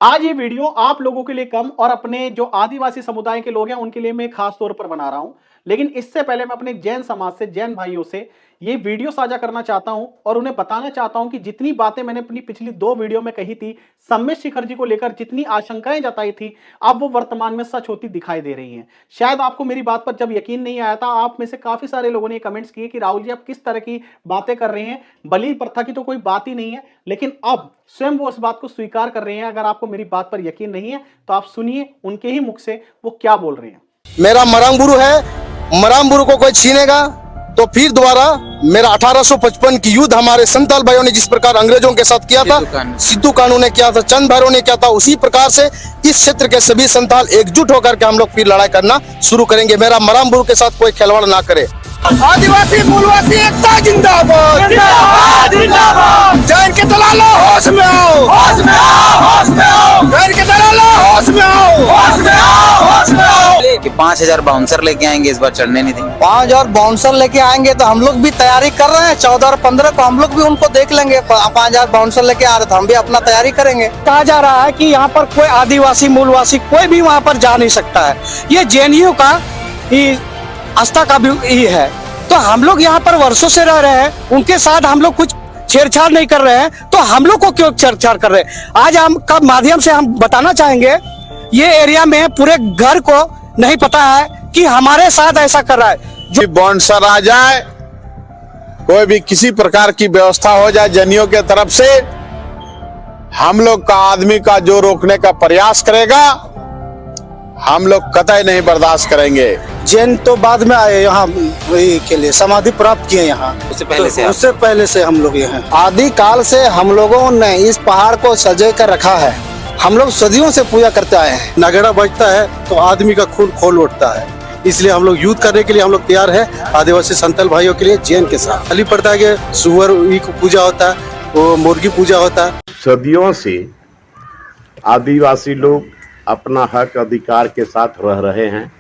आज ये वीडियो आप लोगों के लिए कम और अपने जो आदिवासी समुदाय के लोग हैं उनके लिए मैं खास तौर पर बना रहा हूं। लेकिन इससे पहले मैं अपने जैन समाज से, जैन भाइयों से ये वीडियो साझा करना चाहता हूं और उन्हें बताना चाहता हूं कि जितनी बातें मैंने अपनी पिछली 2 वीडियो में कही थी, सम्मेद शिखर जी को लेकर जितनी आशंकाएं जताई थी, अब वो वर्तमान में सच होती दिखाई दे रही हैं। शायद आपको मेरी बात पर जब यकीन नहीं आया था, आप में से काफी सारे लोगों ने कमेंट्स किए कि राहुल जी आप किस तरह की बातें कर रहे हैं, बलि प्रथा की तो कोई बात ही नहीं है। लेकिन अब स्वयं वो उस बात को स्वीकार कर रहे हैं। अगर आपको मेरी बात पर यकीन नहीं है तो आप सुनिए उनके ही मुख से वो क्या बोल रहे हैं। मेरा मरांगबुरु है, मरांगबुरु को कोई छीनेगा तो फिर दोबारा मेरा 1855 की युद्ध हमारे संताल भाइयों ने जिस प्रकार अंग्रेजों के साथ किया था, सिद्धू कानू ने किया था, चंद भैरव ने किया था, उसी प्रकार से इस क्षेत्र के सभी संताल एकजुट होकर के हम लोग फिर लड़ाई करना शुरू करेंगे। मेरा मरांगबुरु के साथ कोई खिलवाड़ ना करे। आदिवासी मूलवासी एकता जिंदाबाद, जिंदाबाद, जिंदाबाद। जैन के दलालो होश में आओ, होश में आओ, होश में आओ। जैन के दलालो होश में आओ, होश में आओ, होश में आओ। कि 5000 बाउंसर लेके आएंगे, इस बार चढ़ने नहीं देंगे। 5000 बाउंसर लेके आएंगे तो हम लोग भी तैयारी कर रहे हैं। 14 और 15 को हम लोग भी उनको देख लेंगे। 5000 बाउंसर लेके आ रहे थे, हम भी अपना तैयारी करेंगे। कहा जा रहा है कि यहाँ पर कोई आदिवासी मूलवासी कोई भी वहाँ पर जा नहीं सकता है। ये जेएनयू का ही आस्था का भी ही है। तो हम लोग यहाँ पर वर्षों से रह रहे हैं, उनके साथ हम लोग कुछ छेड़छाड़ नहीं कर रहे हैं, तो हम लोग को क्यों छेड़छाड़ कर रहे हैं? आज हम का माध्यम से हम बताना चाहेंगे, ये एरिया में पूरे घर को नहीं पता है कि हमारे साथ ऐसा कर रहा है। जो बाउंसर आ जाए, कोई भी किसी प्रकार की व्यवस्था हो जाए जेएनयू के तरफ से, हम लोग का आदमी का जो रोकने का प्रयास करेगा, हम लोग कतई नहीं बर्दाश्त करेंगे। जैन तो बाद में आए यहाँ के लिए, समाधि प्राप्त किए यहाँ। उससे पहले से हम लोग यहाँ आदि काल से हम लोगों ने इस पहाड़ को सजे कर रखा है। हम लोग सदियों से पूजा करते आए हैं। नगड़ा बजता है तो आदमी का खून खोल उठता है, इसलिए हम लोग युद्ध करने के लिए हम लोग तैयार है। आदिवासी संताल भाइयों के लिए जैन के साथ बलि प्रथा के सुअर की पूजा होता है, वो मुर्गी पूजा होता है। सदियों से आदिवासी लोग अपना हक अधिकार के साथ रह रहे हैं।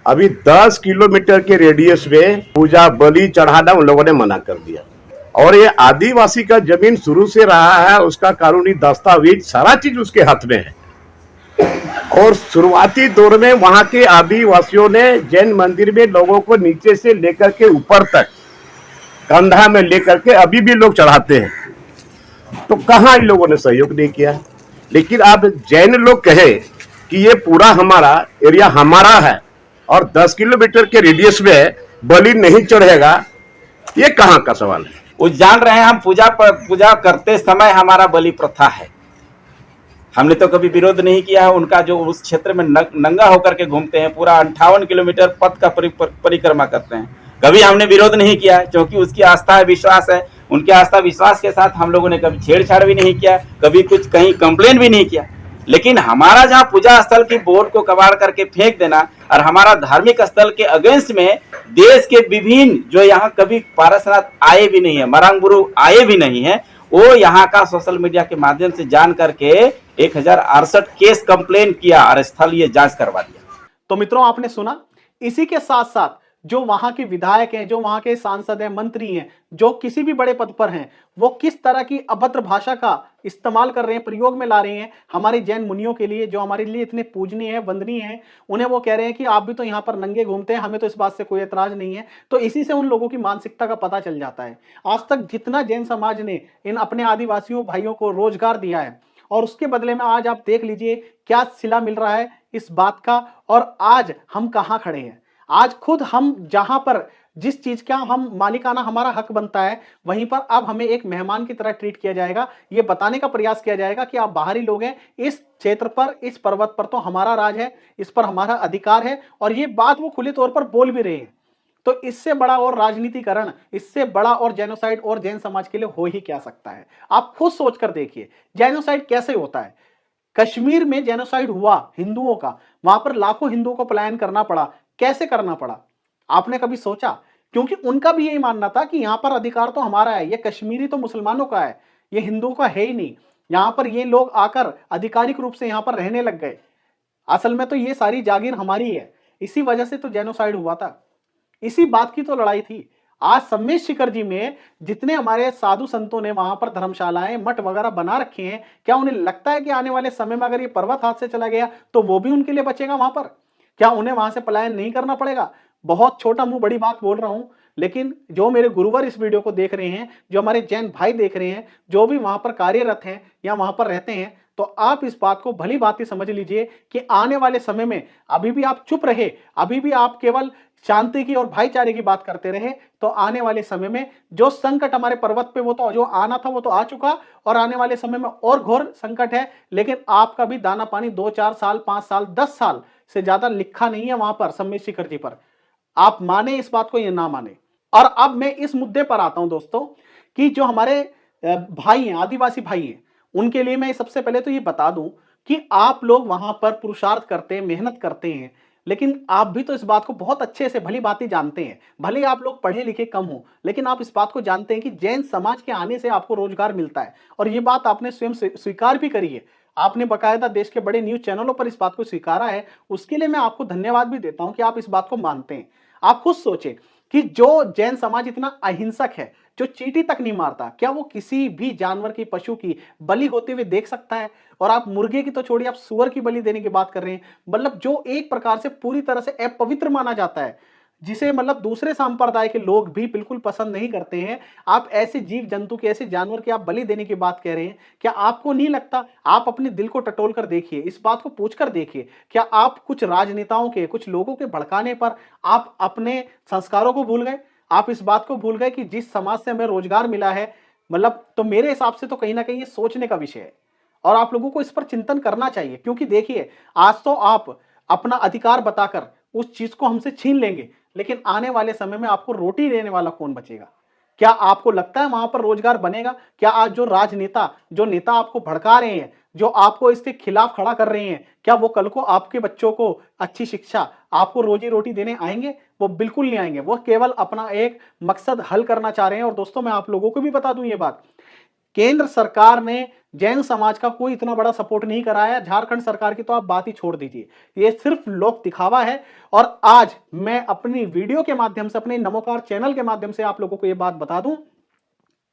अभी 10 किलोमीटर के रेडियस में पूजा बलि चढ़ाना उन लोगों ने मना कर दिया। और ये आदिवासी का जमीन शुरू से रहा है, उसका कानूनी दस्तावेज सारा चीज उसके हाथ में है। और शुरुआती दौर में वहां के आदिवासियों ने जैन मंदिर में लोगों को नीचे से लेकर के ऊपर तक कंधा में लेकर के अभी भी लोग चढ़ाते हैं। तो कहां इन लोगों ने सहयोग नहीं किया। लेकिन अब जैन लोग कहे कि ये पूरा हमारा एरिया हमारा है और 10 किलोमीटर के रेडियस में बलि नहीं चढ़ेगा, ये कहां का सवाल है? वो जान रहे हैं हम पूजा करते समय हमारा बलि प्रथा है। हमने तो कभी विरोध नहीं किया है उनका, जो उस क्षेत्र में नंगा होकर के घूमते हैं, पूरा 58 किलोमीटर पथ का परिक्रमा करते हैं। कभी हमने विरोध नहीं किया, क्योंकि उसकी आस्था है, विश्वास है। उनके आस्था विश्वास के साथ हम लोगों ने कभी छेड़छाड़ भी नहीं किया, कभी कुछ कहीं कंप्लेन भी नहीं किया। लेकिन हमारा जहाँ पूजा स्थल की बोर्ड को कबाड़ करके फेंक देना और हमारा धार्मिक स्थल के अगेंस्ट में देश के विभिन्न, जो यहाँ कभी पारसनाथ आए भी नहीं है, मरांगबुरु आए भी नहीं है, वो यहाँ का सोशल मीडिया के माध्यम से जान करके 1068 केस कंप्लेन किया और स्थलीय जांच करवा दिया। तो मित्रों, आपने सुना। इसी के साथ साथ जो वहां के विधायक हैं, जो वहां के सांसद हैं, मंत्री हैं, जो किसी भी बड़े पद पर हैं, वो किस तरह की अभद्र भाषा का इस्तेमाल कर रहे हैं, प्रयोग में ला रहे हैं हमारे जैन मुनियों के लिए, जो हमारे लिए इतने पूजनीय है, वंदनीय है। उन्हें वो कह रहे हैं कि आप भी तो यहाँ पर नंगे घूमते हैं, हमें तो इस बात से कोई एतराज नहीं है। तो इसी से उन लोगों की मानसिकता का पता चल जाता है। आज तक जितना जैन समाज ने इन अपने आदिवासियों भाइयों को रोजगार दिया है, और उसके बदले में आज आप देख लीजिए क्या सिला मिल रहा है इस बात का। और आज हम कहाँ खड़े हैं? आज खुद हम जहां पर जिस चीज का हम मालिकाना हमारा हक बनता है, वहीं पर अब हमें एक मेहमान की तरह ट्रीट किया जाएगा। ये बताने का प्रयास किया जाएगा कि आप बाहरी लोग हैं, इस क्षेत्र पर, इस पर्वत पर तो हमारा राज है, इस पर हमारा अधिकार है। और ये बात वो खुले तौर पर बोल भी रहे हैं। तो इससे बड़ा और राजनीतिकरण, इससे बड़ा और जेनोसाइड और जैन समाज के लिए हो ही क्या सकता है? आप खुद सोचकर देखिए, जेनोसाइड कैसे होता है। कश्मीर में जेनोसाइड हुआ हिंदुओं का, वहां पर लाखों हिंदुओं को पलायन करना पड़ा। कैसे करना पड़ा? आपने कभी सोचा? क्योंकि उनका भी यही मानना था कि यहां पर अधिकार तो हमारा है, ये कश्मीरी तो मुसलमानों का है, ये हिंदुओं का है ही नहीं। यहां पर ये लोग आकर आधिकारिक रूप से यहां पर रहने लग गए। असल में तो ये सारी जागीर हमारी है। इसी वजह से तो जेनोसाइड हुआ था, इसी बात की तो लड़ाई थी। आज सम्मेश शिखर जी में जितने हमारे साधु संतों ने वहां पर धर्मशालाएं मठ वगैरह बना रखे हैं, क्या उन्हें लगता है कि आने वाले समय में अगर ये पर्वत हाथ से चला गया तो वो भी उनके लिए बचेगा वहां पर? क्या उन्हें वहां से पलायन नहीं करना पड़ेगा? बहुत छोटा मुंह बड़ी बात बोल रहा हूं, लेकिन जो मेरे गुरुवर इस वीडियो को देख रहे हैं, जो हमारे जैन भाई देख रहे हैं, जो भी वहां पर कार्यरत हैं या वहां पर रहते हैं, तो आप इस बात को भली भांति समझ लीजिए कि आने वाले समय में अभी भी आप चुप रहे, अभी भी आप केवल शांति की और भाईचारे की बात करते रहे, तो आने वाले समय में जो संकट हमारे पर्वत पे वो तो जो आना था वो तो आ चुका, और आने वाले समय में और घोर संकट है। लेकिन आपका भी दाना पानी 2-4 साल, 5 साल, 10 साल से ज्यादा लिखा नहीं है वहां पर सम्मेश शिखर जी पर। आप माने इस बात को या ना माने। और अब मैं इस मुद्दे पर आता हूं दोस्तों, कि जो हमारे भाई हैं, आदिवासी भाई हैं, उनके लिए मैं सबसे पहले तो ये बता दूं कि आप लोग वहां पर पुरुषार्थ करते हैं, मेहनत करते हैं, लेकिन आप भी तो इस बात को बहुत अच्छे से भली भांति जानते हैं। भले आप लोग पढ़े लिखे कम हो, लेकिन आप इस बात को जानते हैं कि जैन समाज के आने से आपको रोजगार मिलता है, और ये बात आपने स्वयं स्वीकार भी करी है। आपने बकायदा देश के बड़े न्यूज चैनलों पर इस बात को स्वीकारा है, उसके लिए मैं आपको धन्यवाद भी देता हूं कि आप इस बात को मानते हैं। आप खुद सोचें कि जो जैन समाज इतना अहिंसक है, जो चींटी तक नहीं मारता, क्या वो किसी भी जानवर की, पशु की बलि होते हुए देख सकता है? और आप मुर्गे की तो छोड़िए, आप सुअर की बलि देने की बात कर रहे हैं। मतलब जो एक प्रकार से पूरी तरह से अपवित्र माना जाता है, जिसे मतलब दूसरे संप्रदाय के लोग भी बिल्कुल पसंद नहीं करते हैं, आप ऐसे जीव जंतु के, ऐसे जानवर की आप बलि देने की बात कह रहे हैं। क्या आपको नहीं लगता? आप अपने दिल को टटोल कर देखिए, इस बात को पूछ कर देखिए, क्या आप कुछ राजनेताओं के, कुछ लोगों के भड़काने पर आप अपने संस्कारों को भूल गए? आप इस बात को भूल गए कि जिस समाज से हमें रोजगार मिला है, मतलब तो मेरे हिसाब से तो कहीं ना कहीं ये सोचने का विषय है, और आप लोगों को इस पर चिंतन करना चाहिए। क्योंकि देखिए, आज तो आप अपना अधिकार बताकर उस चीज को हमसे छीन लेंगे, लेकिन आने वाले समय में आपको रोटी देने वाला कौन बचेगा? क्या आपको लगता है वहां पर रोजगार बनेगा? क्या आज जो राजनेता, जो नेता आपको भड़का रहे हैं, जो आपको इसके खिलाफ खड़ा कर रहे हैं, क्या वो कल को आपके बच्चों को अच्छी शिक्षा, आपको रोजी रोटी देने आएंगे? वो बिल्कुल नहीं आएंगे। वो केवल अपना एक मकसद हल करना चाह रहे हैं। और दोस्तों, मैं आप लोगों को भी बता दूं ये बात, केंद्र सरकार ने जैन समाज का कोई इतना बड़ा सपोर्ट नहीं कराया। झारखंड सरकार की तो आप बात ही छोड़ दीजिए, ये सिर्फ लोक दिखावा है। और आज मैं अपनी वीडियो के माध्यम से, अपने नमोकार चैनल के माध्यम से आप लोगों को यह बात बता दूं,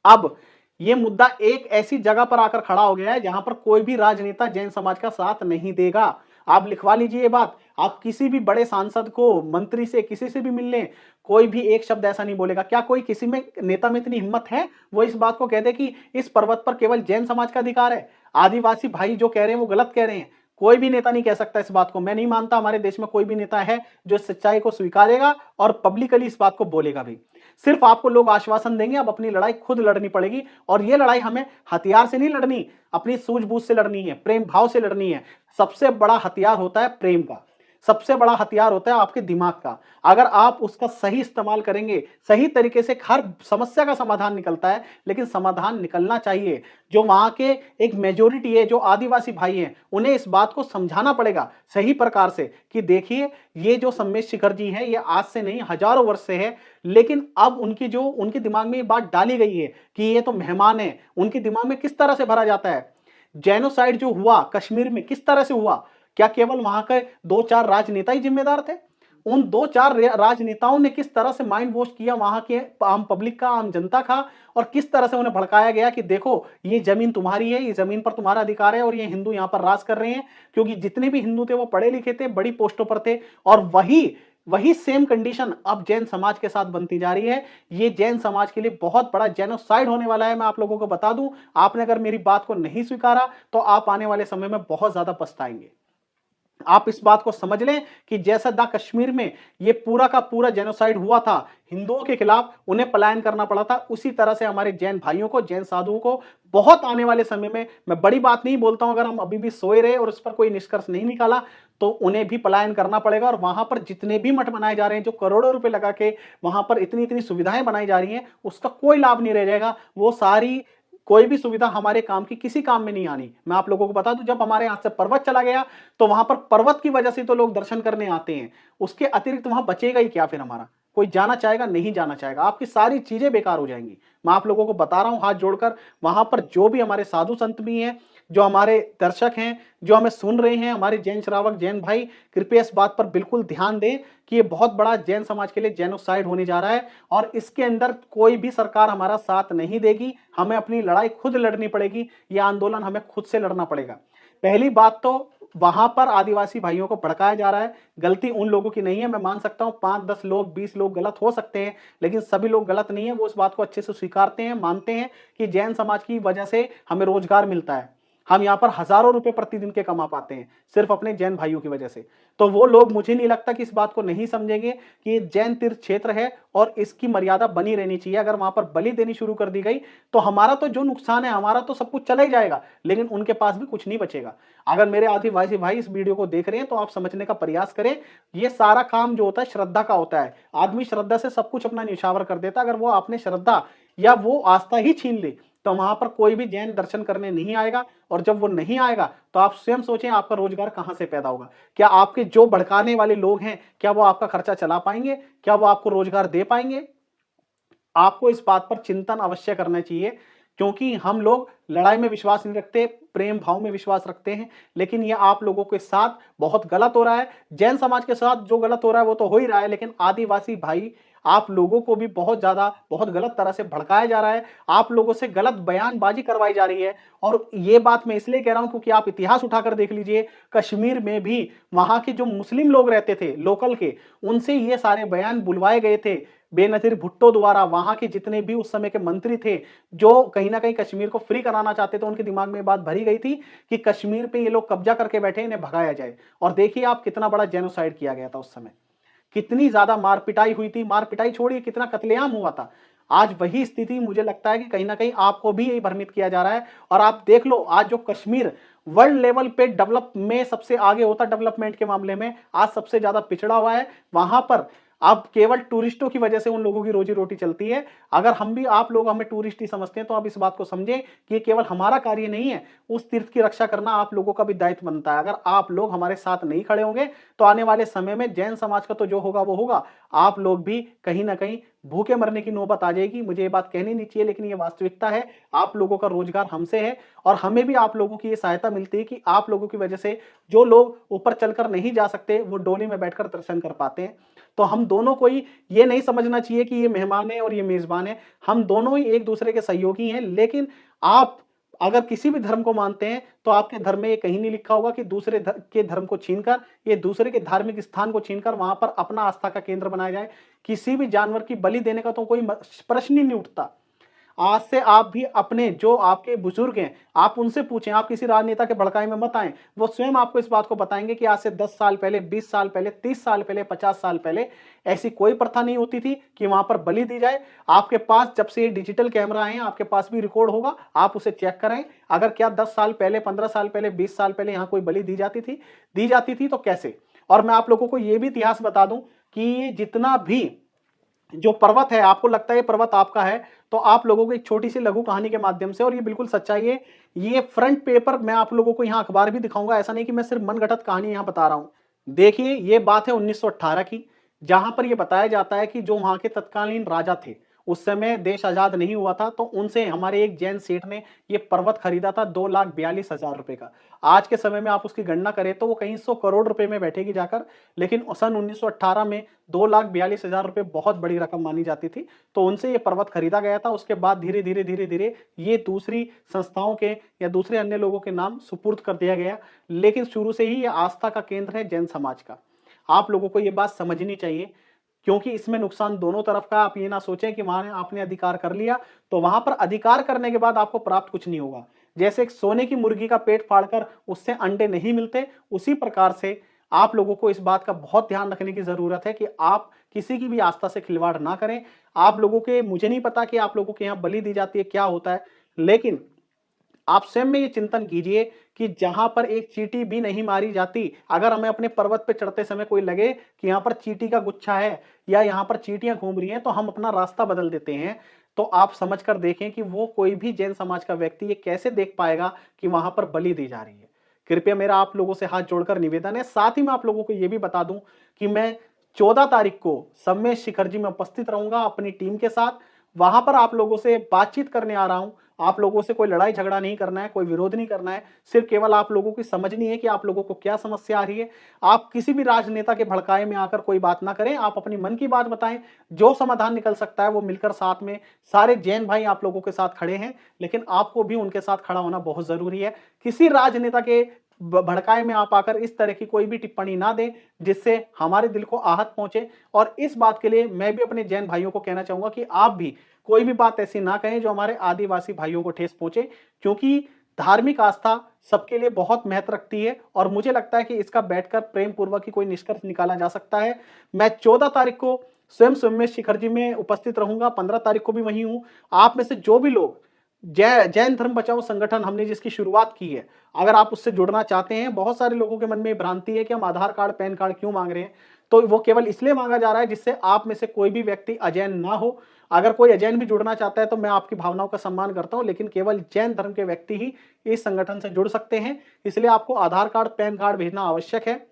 अब यह मुद्दा एक ऐसी जगह पर आकर खड़ा हो गया है जहां पर कोई भी राजनेता जैन समाज का साथ नहीं देगा। आप लिखवा लीजिए ये बात। आप किसी भी बड़े सांसद को, मंत्री से, किसी से भी मिल लें, कोई भी एक शब्द ऐसा नहीं बोलेगा। क्या कोई किसी में, नेता में इतनी हिम्मत है वो इस बात को कह दे कि इस पर्वत पर केवल जैन समाज का अधिकार है? आदिवासी भाई जो कह रहे हैं वो गलत कह रहे हैं। कोई भी नेता नहीं कह सकता इस बात को। मैं नहीं मानता हमारे देश में कोई भी नेता है जो इस सच्चाई को स्वीकारेगा और पब्लिकली इस बात को बोलेगा भी। सिर्फ आपको लोग आश्वासन देंगे, अब अपनी लड़ाई खुद लड़नी पड़ेगी। और ये लड़ाई हमें हथियार से नहीं लड़नी, अपनी सूझबूझ से लड़नी है, प्रेम भाव से लड़नी है। सबसे बड़ा हथियार होता है प्रेम का, सबसे बड़ा हथियार होता है आपके दिमाग का। अगर आप उसका सही इस्तेमाल करेंगे, सही तरीके से, हर समस्या का समाधान निकलता है, लेकिन समाधान निकलना चाहिए। जो वहां के एक मेजोरिटी है, जो आदिवासी भाई हैं, उन्हें इस बात को समझाना पड़ेगा सही प्रकार से कि देखिए, ये जो सम्मेश शिखर जी है, ये आज से नहीं हजारों वर्ष से है, लेकिन अब उनके दिमाग में ये बात डाली गई है कि ये तो मेहमान है। उनके दिमाग में किस तरह से भरा जाता है? जेनोसाइड जो हुआ कश्मीर में, किस तरह से हुआ? क्या केवल वहां के 2-4 राजनेता ही जिम्मेदार थे? उन 2-4 राजनेताओं ने किस तरह से माइंड वॉश किया वहां के आम पब्लिक का, आम जनता का, और किस तरह से उन्हें भड़काया गया कि देखो, ये जमीन तुम्हारी है, ये जमीन पर तुम्हारा अधिकार है, और ये हिंदू यहां पर राज कर रहे हैं। क्योंकि जितने भी हिंदू थे वो पढ़े लिखे थे, बड़ी पोस्टों पर थे, और वही सेम कंडीशन अब जैन समाज के साथ बनती जा रही है। ये जैन समाज के लिए बहुत बड़ा जेनोसाइड होने वाला है। मैं आप लोगों को बता दूं, आपने अगर मेरी बात को नहीं स्वीकारा तो आप आने वाले समय में बहुत ज्यादा पछताएंगे। आप इस बात को समझ लें कि जैसा दा कश्मीर में ये पूरा का पूरा जेनोसाइड हुआ था, हिंदुओं के खिलाफ, उन्हें पलायन करना पड़ा था, उसी तरह से हमारे जैन भाइयों को, जैन साधुओं को बहुत आने वाले समय में, मैं बड़ी बात नहीं बोलता हूं, अगर हम अभी भी सोए रहे और उस पर कोई निष्कर्ष नहीं निकाला तो उन्हें भी पलायन करना पड़ेगा। और वहां पर जितने भी मठ बनाए जा रहे हैं, जो करोड़ों रुपए लगा के वहां पर इतनी इतनी सुविधाएं बनाई जा रही हैं, उसका कोई लाभ नहीं रह जाएगा। वो सारी, कोई भी सुविधा हमारे काम की किसी काम में नहीं आनी। मैं आप लोगों को बता दूं, जब हमारे यहां से पर्वत चला गया तो वहां पर पर्वत की वजह से तो लोग दर्शन करने आते हैं, उसके अतिरिक्त वहां बचेगा ही क्या? फिर हमारा कोई जाना चाहेगा? नहीं जाना चाहेगा। आपकी सारी चीजें बेकार हो जाएंगी। मैं आप लोगों को बता रहा हूं हाथ जोड़कर, वहां पर जो भी हमारे साधु संत भी हैं, जो हमारे दर्शक हैं, जो हमें सुन रहे हैं, हमारे जैन श्रावक, जैन भाई, कृपया इस बात पर बिल्कुल ध्यान दें कि ये बहुत बड़ा जैन समाज के लिए जेनोसाइड होने जा रहा है और इसके अंदर कोई भी सरकार हमारा साथ नहीं देगी। हमें अपनी लड़ाई खुद लड़नी पड़ेगी, ये आंदोलन हमें खुद से लड़ना पड़ेगा। पहली बात तो वहां पर आदिवासी भाइयों को भड़काया जा रहा है, गलती उन लोगों की नहीं है। मैं मान सकता हूं 5-10 लोग, 20 लोग गलत हो सकते हैं, लेकिन सभी लोग गलत नहीं है। वो इस बात को अच्छे से स्वीकारते हैं, मानते हैं कि जैन समाज की वजह से हमें रोजगार मिलता है। हम यहाँ पर हजारों रुपए प्रतिदिन के कमा पाते हैं सिर्फ अपने जैन भाइयों की वजह से। तो वो लोग, मुझे नहीं लगता कि इस बात को नहीं समझेंगे कि ये जैन तीर्थ क्षेत्र है और इसकी मर्यादा बनी रहनी चाहिए। अगर वहां पर बलि देनी शुरू कर दी गई तो हमारा तो जो नुकसान है, हमारा तो सब कुछ चला ही जाएगा, लेकिन उनके पास भी कुछ नहीं बचेगा। अगर मेरे आदिवासी भाई इस वीडियो को देख रहे हैं तो आप समझने का प्रयास करें, ये सारा काम जो होता है श्रद्धा का होता है। आदमी श्रद्धा से सब कुछ अपना न्यौछावर कर देता है। अगर वो आपने श्रद्धा या वो आस्था ही छीन ली तो वहां पर कोई भी जैन दर्शन करने नहीं आएगा, और जब वो नहीं आएगा तो आप स्वयं सोचें आपका रोजगार कहां से पैदा होगा। क्या आपके जो भड़काने वाले लोग हैं, क्या वो आपका खर्चा चला पाएंगे? क्या वो आपको रोजगार दे पाएंगे? आपको इस बात पर चिंतन अवश्य करना चाहिए, क्योंकि हम लोग लड़ाई में विश्वास नहीं रखते, प्रेम भाव में विश्वास रखते हैं। लेकिन ये आप लोगों के साथ बहुत गलत हो रहा है। जैन समाज के साथ जो गलत हो रहा है वो तो हो ही रहा है, लेकिन आदिवासी भाई आप लोगों को भी बहुत ज्यादा, बहुत गलत तरह से भड़काया जा रहा है। आप लोगों से गलत बयानबाजी करवाई जा रही है। और ये बात मैं इसलिए कह रहा हूं क्योंकि आप इतिहास उठाकर देख लीजिए, कश्मीर में भी वहां के जो मुस्लिम लोग रहते थे लोकल के, उनसे ये सारे बयान बुलवाए गए थे बेनजीर भुट्टो द्वारा। वहां के जितने भी उस समय के मंत्री थे जो कहीं ना कहीं कश्मीर को फ्री कराना चाहते थे, उनके दिमाग में ये बात भरी गई थी कि कश्मीर पे ये लोग कब्जा करके बैठे, इन्हें भगाया जाए। और देखिए आप, कितना बड़ा जेनोसाइड किया गया था उस समय, कितनी ज्यादा मार पिटाई हुई थी। मार पिटाई छोड़िए, कितना कत्लेआम हुआ था। आज वही स्थिति मुझे लगता है कि कहीं ना कहीं आपको भी यही भ्रमित किया जा रहा है। और आप देख लो, आज जो कश्मीर वर्ल्ड लेवल पे डेवलप में सबसे आगे होता, डेवलपमेंट के मामले में आज सबसे ज्यादा पिछड़ा हुआ है। वहां पर अब केवल टूरिस्टों की वजह से उन लोगों की रोजी रोटी चलती है। अगर हम भी, आप लोग हमें टूरिस्ट ही समझते हैं, तो आप इस बात को समझें कि ये केवल हमारा कार्य नहीं है, उस तीर्थ की रक्षा करना आप लोगों का भी दायित्व बनता है। अगर आप लोग हमारे साथ नहीं खड़े होंगे तो आने वाले समय में जैन समाज का तो जो होगा वो होगा, आप लोग भी कहीं ना कहीं भूखे मरने की नौबत आ जाएगी। मुझे ये बात कहनी नहीं चाहिए, लेकिन ये वास्तविकता है। आप लोगों का रोजगार हमसे है और हमें भी आप लोगों की ये सहायता मिलती है कि आप लोगों की वजह से जो लोग ऊपर चलकर नहीं जा सकते वो डोली में बैठकर दर्शन कर पाते हैं। तो हम दोनों को ही ये नहीं समझना चाहिए कि ये मेहमान है और ये मेजबान है। हम दोनों ही एक दूसरे के सहयोगी हैं। लेकिन आप अगर किसी भी धर्म को मानते हैं तो आपके धर्म में ये कहीं नहीं लिखा होगा कि दूसरे के धर्म को छीनकर, ये दूसरे के धार्मिक स्थान को छीनकर वहां पर अपना आस्था का केंद्र बनाया जाए। किसी भी जानवर की बलि देने का तो कोई प्रश्न ही नहीं उठता। आज से आप भी अपने जो आपके बुजुर्ग हैं, आप उनसे पूछें, आप किसी राजनेता के भड़काई में मत आएं। वो स्वयं आपको इस बात को बताएंगे कि आज से 10 साल पहले, 20 साल पहले, 30 साल पहले, 50 साल पहले ऐसी कोई प्रथा नहीं होती थी कि वहां पर बलि दी जाए। आपके पास जब से ये डिजिटल कैमरा आए हैं, आपके पास भी रिकॉर्ड होगा, आप उसे चेक करें। अगर क्या 10 साल पहले, 15 साल पहले, 20 साल पहले यहाँ कोई बलि दी जाती थी तो कैसे? और मैं आप लोगों को ये भी इतिहास बता दूं कि जितना भी जो पर्वत है, आपको लगता है ये पर्वत आपका है, तो आप लोगों को एक छोटी सी लघु कहानी के माध्यम से, और ये बिल्कुल सच्चाई है, ये फ्रंट पेपर मैं आप लोगों को यहाँ अखबार भी दिखाऊंगा। ऐसा नहीं कि मैं सिर्फ मनगढ़ंत कहानी यहाँ बता रहा हूँ। देखिए, ये बात है 1918 की, जहां पर यह बताया जाता है कि जो वहां के तत्कालीन राजा थे, उस समय देश आजाद नहीं हुआ था, तो उनसे हमारे एक जैन सेठ ने ये पर्वत खरीदा था 2,42,000 रुपए का। आज के समय में आप उसकी गणना करें तो वो कहीं 100 करोड़ रुपए में बैठेगी जाकर, लेकिन सन 1918 में 2,42,000 रुपए बहुत बड़ी रकम मानी जाती थी। तो उनसे ये पर्वत खरीदा गया था। उसके बाद धीरे धीरे ये दूसरी संस्थाओं के या दूसरे अन्य लोगों के नाम सुपुर्द कर दिया गया। लेकिन शुरू से ही ये आस्था का केंद्र है जैन समाज का। आप लोगों को ये बात समझनी चाहिए, क्योंकि इसमें नुकसान दोनों तरफ का। आप ये ना सोचें कि वहां आपने अधिकार कर लिया तो वहां पर अधिकार करने के बाद आपको प्राप्त कुछ नहीं होगा। जैसे एक सोने की मुर्गी का पेट फाड़कर उससे अंडे नहीं मिलते, उसी प्रकार से आप लोगों को इस बात का बहुत ध्यान रखने की जरूरत है कि आप किसी की भी आस्था से खिलवाड़ ना करें। आप लोगों के, मुझे नहीं पता कि आप लोगों के यहाँ बलि दी जाती है, क्या होता है, लेकिन आप स्वयं में ये चिंतन कीजिए कि जहां पर एक चींटी भी नहीं मारी जाती, अगर हमें अपने पर्वत पे चढ़ते समय कोई लगे कि यहाँ पर चींटी का गुच्छा है या यहाँ पर चींटियां घूम रही हैं, तो हम अपना रास्ता बदल देते हैं। तो आप समझ कर देखें कि वो कोई भी जैन समाज का व्यक्ति ये कैसे देख पाएगा कि वहां पर बलि दी जा रही है। कृपया मेरा आप लोगों से हाथ जोड़कर निवेदन है। साथ ही मैं आप लोगों को यह भी बता दूं कि मैं 14 तारीख को सम्मेद शिखर जी में उपस्थित रहूंगा अपनी टीम के साथ। वहां पर आप लोगों से बातचीत करने आ रहा हूं आप लोगों से कोई लड़ाई झगड़ा नहीं करना है, कोई विरोध नहीं करना है, सिर्फ केवल आप लोगों की समझनी है कि आप लोगों को क्या समस्या आ रही है। आप किसी भी राजनेता के भड़काए में आकर कोई बात ना करें, आप अपनी मन की बात बताएं, जो समाधान निकल सकता है वो मिलकर साथ में, सारे जैन भाई आप लोगों के साथ खड़े हैं, लेकिन आपको भी उनके साथ खड़ा होना बहुत जरूरी है। किसी राजनेता के भड़काए में आप आकर इस तरह की कोई भी टिप्पणी ना दें जिससे हमारे दिल को आहत पहुंचे। और इस बात के लिए मैं भी अपने जैन भाइयों को कहना चाहूंगा कि आप भी कोई भी बात ऐसी ना कहें जो हमारे आदिवासी भाइयों को ठेस पहुंचे, क्योंकि धार्मिक आस्था सबके लिए बहुत महत्व रखती है और मुझे लगता है कि इसका बैठकर प्रेम पूर्वक ही कोई निष्कर्ष निकाला जा सकता है। मैं 14 तारीख को स्वयं सोमेश शिखर जी में उपस्थित रहूंगा, 15 तारीख को भी वहीं हूं। आप में से जो भी लोग जैन धर्म बचाओ संगठन हमने जिसकी शुरुआत की है, अगर आप उससे जुड़ना चाहते हैं, बहुत सारे लोगों के मन में भ्रांति है कि हम आधार कार्ड पैन कार्ड क्यों मांग रहे हैं, तो वो केवल इसलिए मांगा जा रहा है जिससे आप में से कोई भी व्यक्ति अजैन ना हो। अगर कोई अजैन भी जुड़ना चाहता है तो मैं आपकी भावनाओं का सम्मान करता हूं, लेकिन केवल जैन धर्म के व्यक्ति ही इस संगठन से जुड़ सकते हैं। इसलिए आपको आधार कार्ड पैन कार्ड भेजना आवश्यक है।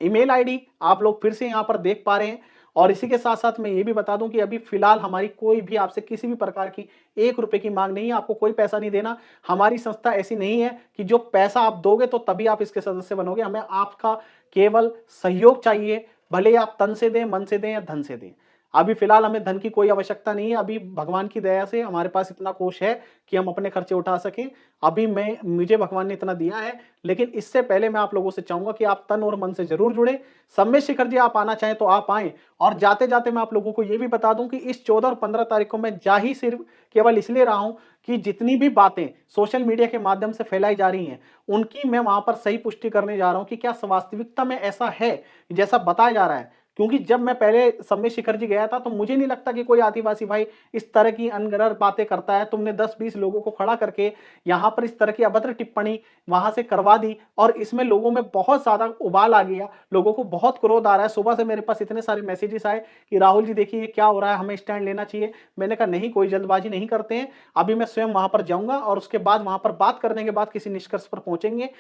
ईमेल आईडी आप लोग फिर से यहां पर देख पा रहे हैं। और इसी के साथ साथ मैं ये भी बता दूं कि अभी फिलहाल हमारी कोई भी आपसे किसी भी प्रकार की 1 रुपए की मांग नहीं है, आपको कोई पैसा नहीं देना। हमारी संस्था ऐसी नहीं है कि जो पैसा आप दोगे तो तभी आप इसके सदस्य बनोगे। हमें आपका केवल सहयोग चाहिए, भले ही आप तन से दें, मन से दें या धन से दें। अभी फिलहाल हमें धन की कोई आवश्यकता नहीं है। अभी भगवान की दया से हमारे पास इतना कोष है कि हम अपने खर्चे उठा सकें। अभी मुझे भगवान ने इतना दिया है, लेकिन इससे पहले मैं आप लोगों से चाहूंगा कि आप तन और मन से जरूर जुड़े। सम्मेश शिखर जी आप आना चाहें तो आप आएं। और जाते जाते मैं आप लोगों को यह भी बता दूं कि इस 14 और 15 तारीख को मैं जा ही सिर्फ केवल इसलिए रहा हूं कि जितनी भी बातें सोशल मीडिया के माध्यम से फैलाई जा रही हैं उनकी मैं वहां पर सही पुष्टि करने जा रहा हूं कि क्या वास्तविकता में ऐसा है जैसा बताया जा रहा है। क्योंकि जब मैं पहले सम्मेश शिखर जी गया था तो मुझे नहीं लगता कि कोई आदिवासी भाई इस तरह की अनगढ़ बातें करता है। तुमने 10-20 लोगों को खड़ा करके यहाँ पर इस तरह की अभद्र टिप्पणी वहां से करवा दी और इसमें लोगों में बहुत ज्यादा उबाल आ गया, लोगों को बहुत क्रोध आ रहा है। सुबह से मेरे पास इतने सारे मैसेजेस आए कि राहुल जी देखिए ये क्या हो रहा है, हमें स्टैंड लेना चाहिए। मैंने कहा नहीं, कोई जल्दबाजी नहीं करते हैं, अभी मैं स्वयं वहां पर जाऊंगा और उसके बाद वहां पर बात करने के बाद किसी निष्कर्ष पर पहुंचेंगे।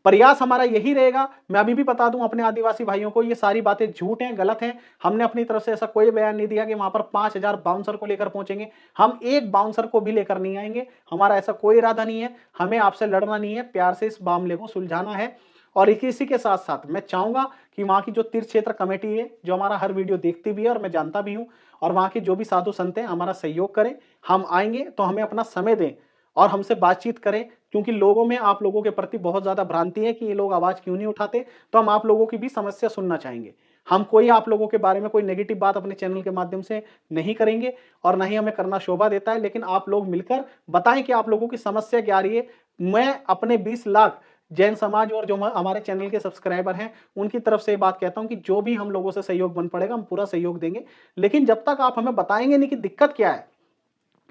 प्रयास हमारा यही रहेगा। मैं अभी भी बता दूं अपने आदिवासी भाइयों को, ये सारी बातें झूठ हैं, गलत हैं। हमने अपनी तरफ से ऐसा कोई बयान नहीं दिया कि वहां पर 5000 बाउंसर को लेकर पहुंचेंगे। हम एक बाउंसर को भी लेकर नहीं आएंगे, हमारा ऐसा कोई इरादा नहीं है। हमें आपसे लड़ना नहीं है, प्यार से इस मामले को सुलझाना है। और इसी के साथ साथ मैं चाहूंगा कि वहां की जो तीर्थ क्षेत्र कमेटी है, जो हमारा हर वीडियो देखती भी है और मैं जानता भी हूं, और वहां के जो भी साधु संत हैं हमारा सहयोग करें। हम आएंगे तो हमें अपना समय दें और हमसे बातचीत करें, क्योंकि लोगों में आप लोगों के प्रति बहुत ज्यादा भ्रांति है कि ये लोग आवाज क्यों नहीं उठाते। तो हम आप लोगों की भी समस्या सुनना चाहेंगे। हम कोई आप लोगों के बारे में कोई नेगेटिव बात अपने चैनल के माध्यम से नहीं करेंगे और ना ही हमें करना शोभा देता है, लेकिन आप लोग मिलकर बताएं कि आप लोगों की समस्या क्या आ रही है। मैं अपने 20 लाख जैन समाज और जो हमारे चैनल के सब्सक्राइबर हैं उनकी तरफ से बात कहता हूं कि जो भी हम लोगों से सहयोग बन पड़ेगा हम पूरा सहयोग देंगे। लेकिन जब तक आप हमें बताएंगे नहीं कि दिक्कत क्या है,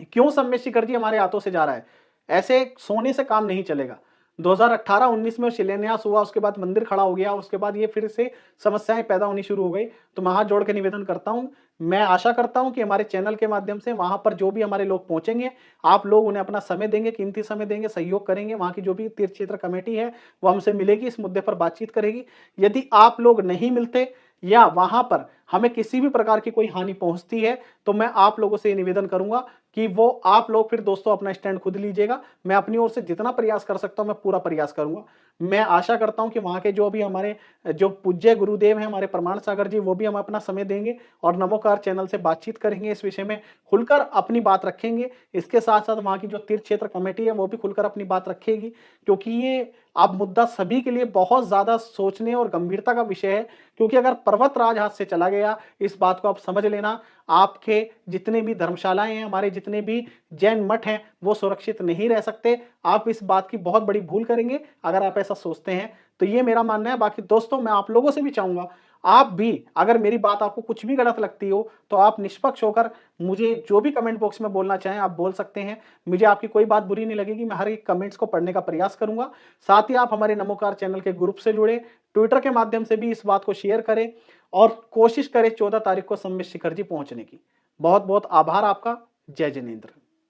क्यों सम्मेश शिखर जी हमारे हाथों से जा रहा है, ऐसे सोने से काम नहीं चलेगा। 2018-19 में शिलान्यास हुआ, उसके बाद मंदिर खड़ा हो गया, उसके बाद ये फिर से समस्याएं पैदा होनी शुरू हो गई। तो मैं हाथ जोड़ के निवेदन करता हूं, मैं आशा करता हूं कि हमारे चैनल के माध्यम से वहां पर जो भी हमारे लोग पहुंचेंगे, आप लोग उन्हें अपना समय देंगे, कीमती समय देंगे, सहयोग करेंगे। वहां की जो भी तीर्थ क्षेत्र कमेटी है वो हमसे मिलेगी, इस मुद्दे पर बातचीत करेगी। यदि आप लोग नहीं मिलते या वहां पर हमें किसी भी प्रकार की कोई हानि पहुंचती है तो मैं आप लोगों से निवेदन करूंगा कि वो आप लोग फिर दोस्तों अपना स्टैंड खुद लीजिएगा। मैं अपनी ओर से जितना प्रयास कर सकता हूं मैं पूरा प्रयास करूंगा। मैं आशा करता हूं कि वहां के जो भी हमारे जो पूज्य गुरुदेव हैं, हमारे प्रमाण सागर जी, वो भी हमें अपना समय देंगे और नमोकार चैनल से बातचीत करेंगे, इस विषय में खुलकर अपनी बात रखेंगे। इसके साथ साथ वहां की जो तीर्थ क्षेत्र कमेटी है वो भी खुलकर अपनी बात रखेगी, क्योंकि ये अब मुद्दा सभी के लिए बहुत ज्यादा सोचने और गंभीरता का विषय है। क्योंकि अगर पर्वतराज हाथ से चला गया, इस बात को आप समझ लेना, आपके जितने भी धर्मशालाएं हैं, हमारे जितने भी जैन मठ हैं, वो सुरक्षित नहीं रह सकते। आप इस बात की बहुत बड़ी भूल करेंगे अगर आप ऐसा सोचते हैं। तो ये मेरा मानना है। बाकी दोस्तों मैं आप लोगों से भी चाहूंगा, आप भी अगर मेरी बात आपको कुछ भी गलत लगती हो तो आप निष्पक्ष होकर मुझे जो भी कमेंट बॉक्स में बोलना चाहें आप बोल सकते हैं। मुझे आपकी कोई बात बुरी नहीं लगेगी, मैं हर एक कमेंट्स को पढ़ने का प्रयास करूंगा। साथ ही आप हमारे नमोकार चैनल के ग्रुप से जुड़े, ट्विटर के माध्यम से भी इस बात को शेयर करें और कोशिश करें 14 तारीख को सम्मेश शिखर जी पहुंचने की। बहुत बहुत आभार आपका। जय जिनेंद्र।